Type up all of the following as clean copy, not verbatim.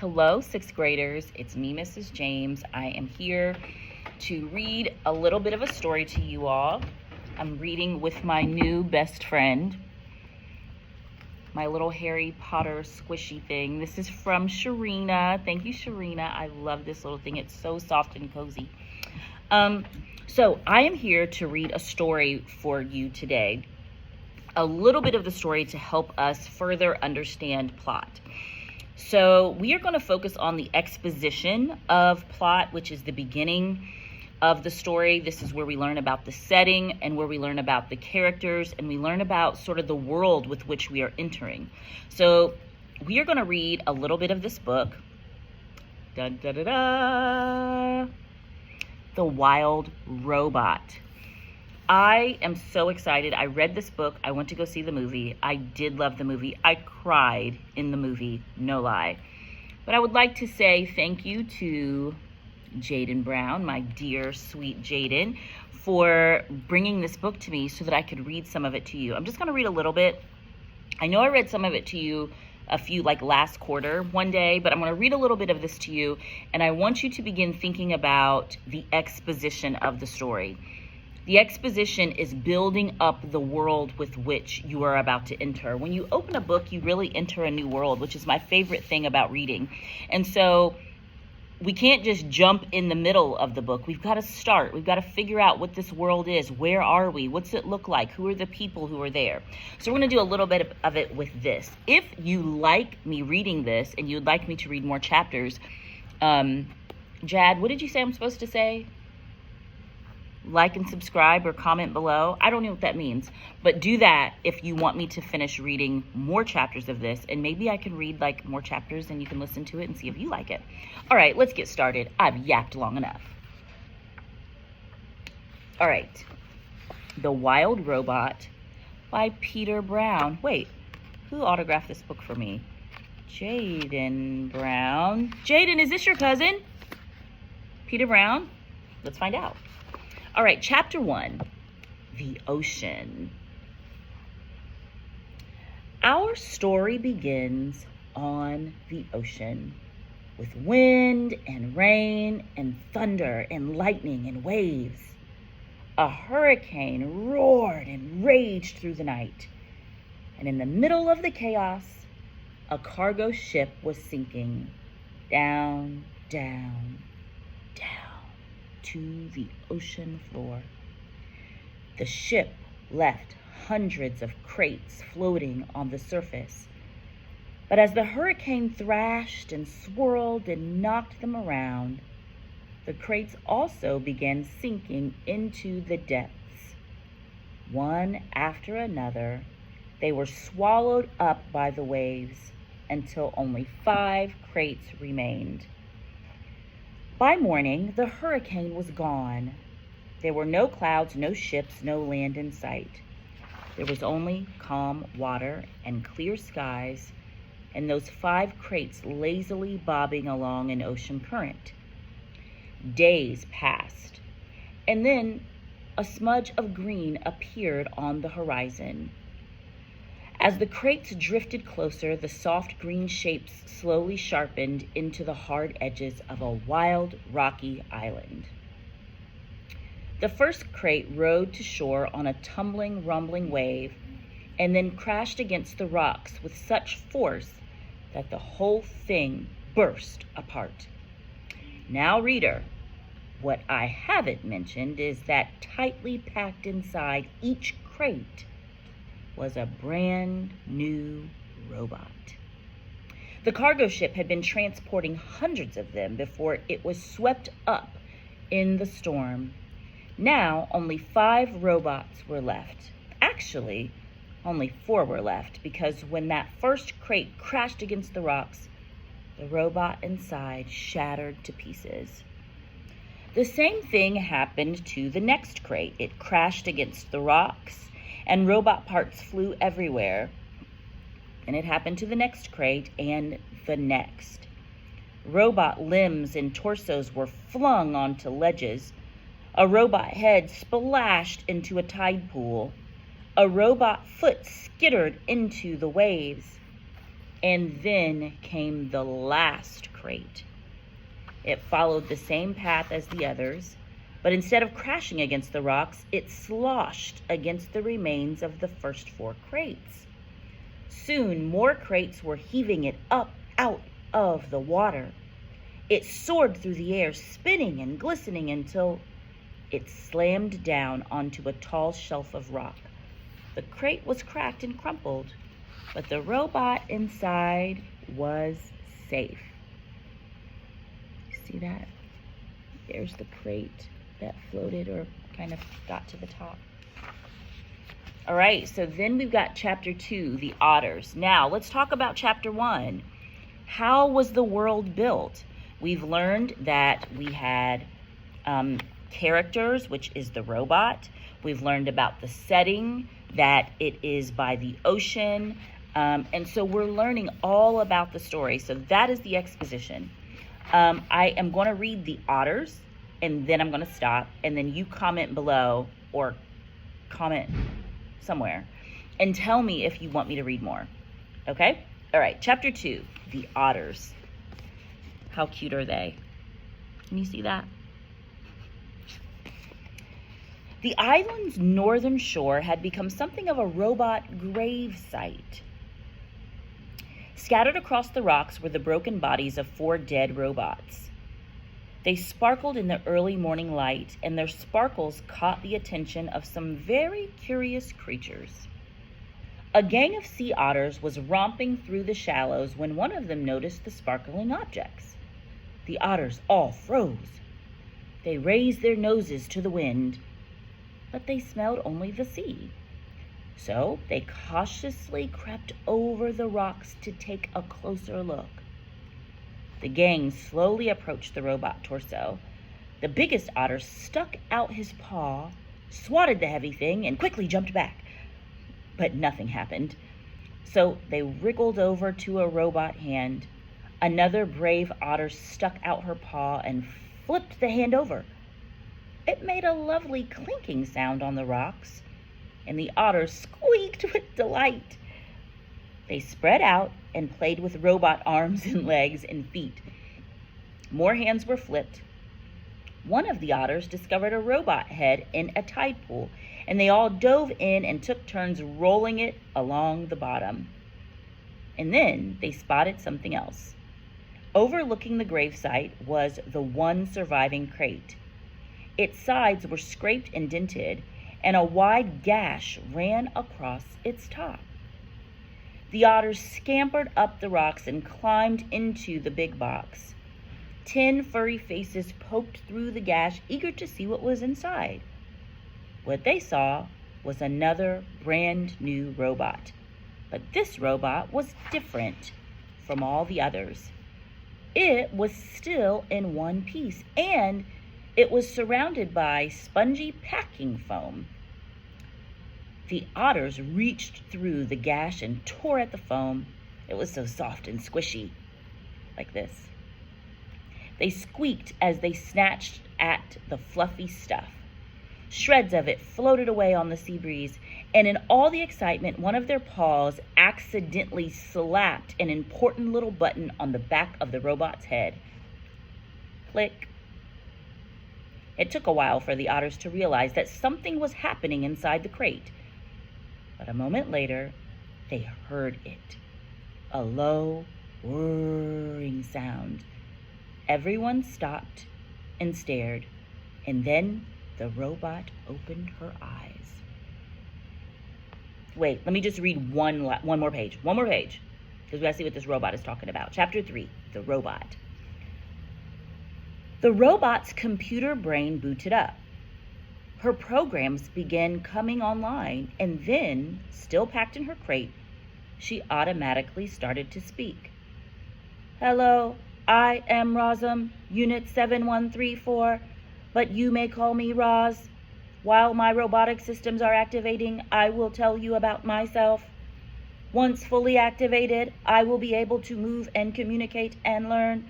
Hello, sixth graders. It's me, Mrs. James. I am here to read a little bit of a story to you all. I'm reading with my new best friend, my little Harry Potter squishy thing. This is from Sharina. Thank you, Sharina. I love this little thing. It's so soft and cozy. So I am here to read a story for you today. A little bit of the story to help us further understand plot. So we are going to focus on the exposition of plot, which is the beginning of the story. This is where we learn about the setting and where we learn about the characters, and we learn about sort of the world with which we are entering. So we are going to read a little bit of this book. Dun, da, da, da. The Wild Robot. I am so excited. I read this book. I went to go see the movie. I did love the movie. I cried in the movie, no lie. But I would like to say thank you to Jaden Brown, my dear, sweet Jaden, for bringing this book to me so that I could read some of it to you. I'm just going to read a little bit. I know I read some of it to you last quarter one day, but I'm going to read a little bit of this to you, and I want you to begin thinking about the exposition of the story. The exposition is building up the world with which you are about to enter. When you open a book, you really enter a new world, which is my favorite thing about reading. And so we can't just jump in the middle of the book. We've got to start. We've got to figure out what this world is. Where are we? What's it look like? Who are the people who are there? So we're going to do a little bit of it with this. If you like me reading this and you'd like me to read more chapters, Jad, what did you say I'm supposed to say? Like and subscribe or comment below. I don't know what that means, but do that if you want me to finish reading more chapters of this, and maybe I can read like more chapters and you can listen to it and see if you like it. All right, let's get started. I've yapped long enough. All right. The Wild Robot by Peter Brown. Wait, who autographed this book for me? Jaden Brown. Jaden, is this your cousin? Peter Brown? Let's find out. All right, chapter 1, the ocean. Our story begins on the ocean with wind and rain and thunder and lightning and waves. A hurricane roared and raged through the night. And in the middle of the chaos, a cargo ship was sinking down, down, down to the ocean floor. The ship left hundreds of crates floating on the surface. But as the hurricane thrashed and swirled and knocked them around, the crates also began sinking into the depths. One after another, they were swallowed up by the waves until only 5 crates remained. By morning, the hurricane was gone. There were no clouds, no ships, no land in sight. There was only calm water and clear skies, and those 5 crates lazily bobbing along an ocean current. Days passed, and then a smudge of green appeared on the horizon. As the crates drifted closer, the soft green shapes slowly sharpened into the hard edges of a wild, rocky island. The first crate rode to shore on a tumbling, rumbling wave and then crashed against the rocks with such force that the whole thing burst apart. Now, reader, what I haven't mentioned is that tightly packed inside each crate was a brand new robot. The cargo ship had been transporting hundreds of them before it was swept up in the storm. Now only 5 robots were left. Actually, only 4 were left, because when that first crate crashed against the rocks, the robot inside shattered to pieces. The same thing happened to the next crate. It crashed against the rocks, and robot parts flew everywhere. And it happened to the next crate and the next. Robot limbs and torsos were flung onto ledges. A robot head splashed into a tide pool. A robot foot skittered into the waves. And then came the last crate. It followed the same path as the others, but instead of crashing against the rocks, it sloshed against the remains of the first 4 crates. Soon, more crates were heaving it up out of the water. It soared through the air, spinning and glistening until it slammed down onto a tall shelf of rock. The crate was cracked and crumpled, but the robot inside was safe. See that? There's the crate that floated or kind of got to the top. All right, so then we've got chapter 2, the otters. Now, let's talk about chapter 1. How was the world built? We've learned that we had characters, which is the robot. We've learned about the setting, that it is by the ocean. And so we're learning all about the story. So that is the exposition. I am going to read the otters, and then I'm going to stop, and then you comment below or comment somewhere and tell me if you want me to read more. Okay? All right, chapter 2, the otters. How cute are they? Can you see that? The island's northern shore had become something of a robot grave site. Scattered across the rocks were the broken bodies of 4 dead robots. They sparkled in the early morning light, and their sparkles caught the attention of some very curious creatures. A gang of sea otters was romping through the shallows when one of them noticed the sparkling objects. The otters all froze. They raised their noses to the wind, but they smelled only the sea. So they cautiously crept over the rocks to take a closer look. The gang slowly approached the robot torso. The biggest otter stuck out his paw, swatted the heavy thing, and quickly jumped back. But nothing happened. So they wriggled over to a robot hand. Another brave otter stuck out her paw and flipped the hand over. It made a lovely clinking sound on the rocks, and the otters squeaked with delight. They spread out and played with robot arms and legs and feet. More hands were flipped. One of the otters discovered a robot head in a tide pool, and they all dove in and took turns rolling it along the bottom. And then they spotted something else. Overlooking the gravesite was the one surviving crate. Its sides were scraped and dented, and a wide gash ran across its top. The otters scampered up the rocks and climbed into the big box. 10 furry faces poked through the gash, eager to see what was inside. What they saw was another brand new robot. But this robot was different from all the others. It was still in one piece, and it was surrounded by spongy packing foam. The otters reached through the gash and tore at the foam. It was so soft and squishy, like this. They squeaked as they snatched at the fluffy stuff. Shreds of it floated away on the sea breeze, and in all the excitement, one of their paws accidentally slapped an important little button on the back of the robot's head. Click. It took a while for the otters to realize that something was happening inside the crate. But a moment later, they heard it. A low, whirring sound. Everyone stopped and stared, and then the robot opened her eyes. Wait, let me just read one more page. One more page, because we gotta see what this robot is talking about. Chapter 3, the robot. The robot's computer brain booted up. Her programs began coming online, and then, still packed in her crate, she automatically started to speak. Hello, I am Rosum, Unit 7134, but you may call me Roz. While my robotic systems are activating, I will tell you about myself. Once fully activated, I will be able to move and communicate and learn.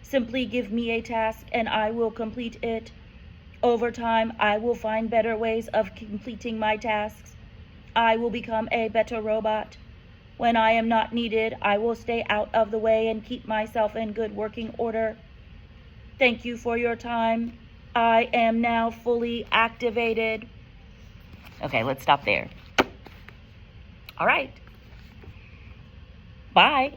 Simply give me a task and I will complete it. Over time, I will find better ways of completing my tasks. I will become a better robot. When I am not needed, I will stay out of the way and keep myself in good working order. Thank you for your time. I am now fully activated. Okay, let's stop there. All right. Bye.